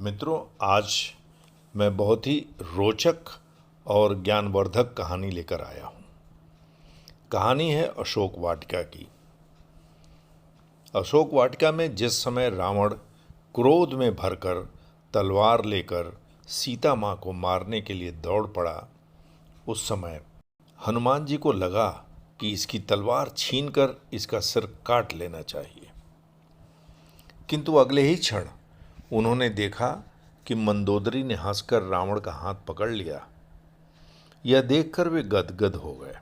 मित्रों, आज मैं बहुत ही रोचक और ज्ञानवर्धक कहानी लेकर आया हूँ। कहानी है अशोक वाटिका की। अशोक वाटिका में जिस समय रावण क्रोध में भरकर तलवार लेकर सीता माँ को मारने के लिए दौड़ पड़ा, उस समय हनुमान जी को लगा कि इसकी तलवार छीनकर इसका सिर काट लेना चाहिए। किंतु अगले ही क्षण उन्होंने देखा कि मंदोदरी ने हंसकर रावण का हाथ पकड़ लिया। यह देखकर वे गदगद हो गए।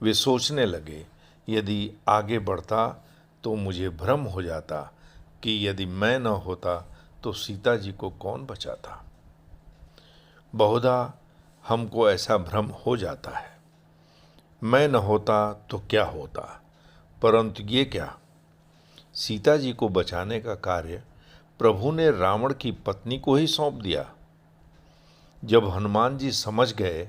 वे सोचने लगे, यदि आगे बढ़ता तो मुझे भ्रम हो जाता कि यदि मैं न होता तो सीता जी को कौन बचाता। बहुधा हमको ऐसा भ्रम हो जाता है, मैं न होता तो क्या होता, परंतु ये क्या, सीता जी को बचाने का कार्य प्रभु ने रावण की पत्नी को ही सौंप दिया। जब हनुमान जी समझ गए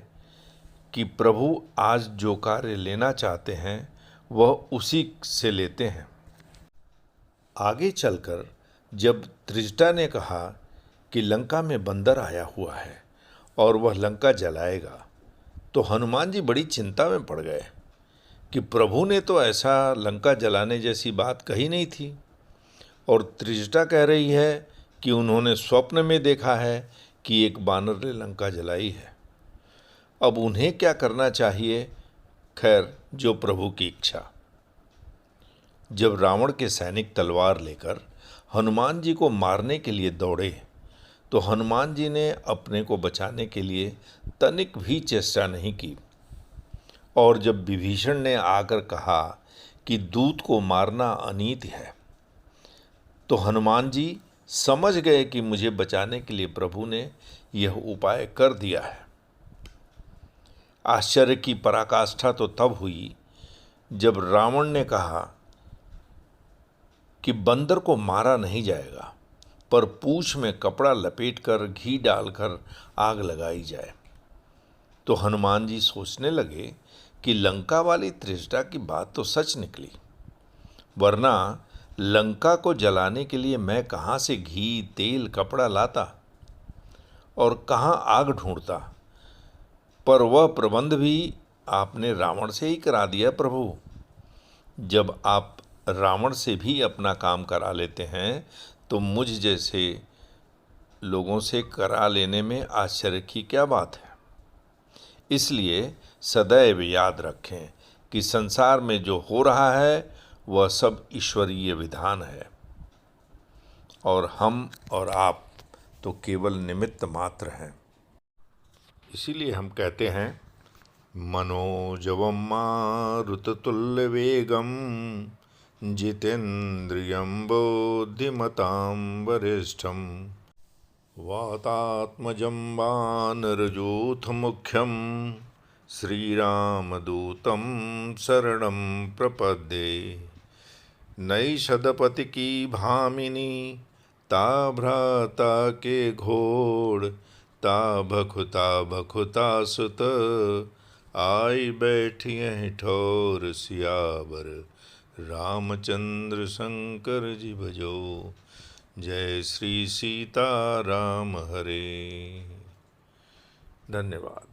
कि प्रभु आज जो कार्य लेना चाहते हैं वह उसी से लेते हैं, आगे चलकर जब त्रिजटा ने कहा कि लंका में बंदर आया हुआ है और वह लंका जलाएगा, तो हनुमान जी बड़ी चिंता में पड़ गए कि प्रभु ने तो ऐसा लंका जलाने जैसी बात कही नहीं थी, और त्रिजटा कह रही है कि उन्होंने स्वप्न में देखा है कि एक बानर ने लंका जलाई है। अब उन्हें क्या करना चाहिए? खैर, जो प्रभु की इच्छा। जब रावण के सैनिक तलवार लेकर हनुमान जी को मारने के लिए दौड़े, तो हनुमान जी ने अपने को बचाने के लिए तनिक भी चेष्टा नहीं की। और जब विभीषण ने आकर कहा कि दूत को मारना अनीति है, तो हनुमान जी समझ गए कि मुझे बचाने के लिए प्रभु ने यह उपाय कर दिया है। आश्चर्य की पराकाष्ठा तो तब हुई जब रावण ने कहा कि बंदर को मारा नहीं जाएगा, पर पूंछ में कपड़ा लपेटकर घी डालकर आग लगाई जाए। तो हनुमान जी सोचने लगे कि लंका वाली त्रिजटा की बात तो सच निकली, वरना लंका को जलाने के लिए मैं कहाँ से घी, तेल, कपड़ा लाता और कहाँ आग ढूंढता। पर वह प्रबंध भी आपने रावण से ही करा दिया प्रभु। जब आप रावण से भी अपना काम करा लेते हैं तो मुझ जैसे लोगों से करा लेने में आश्चर्य की क्या बात है। इसलिए सदैव याद रखें कि संसार में जो हो रहा है वह सब ईश्वरीय विधान है, और हम और आप तो केवल निमित्त मात्र हैं। इसीलिए हम कहते हैं, मनोजवम मारुततुल्यवेगम जितेन्द्रियं बुद्धिमतां वरिष्ठं वातात्मजं वानरयूथमुख्यं श्रीरामदूतं शरणं प्रपद्ये। नैषधपति की भामिनी ता भ्राता के घोड़, ता भखुता सुत आई बैठियँ ठोर सियावर, रामचंद्र शंकर जी भजो। जय श्री सीता राम हरे। धन्यवाद।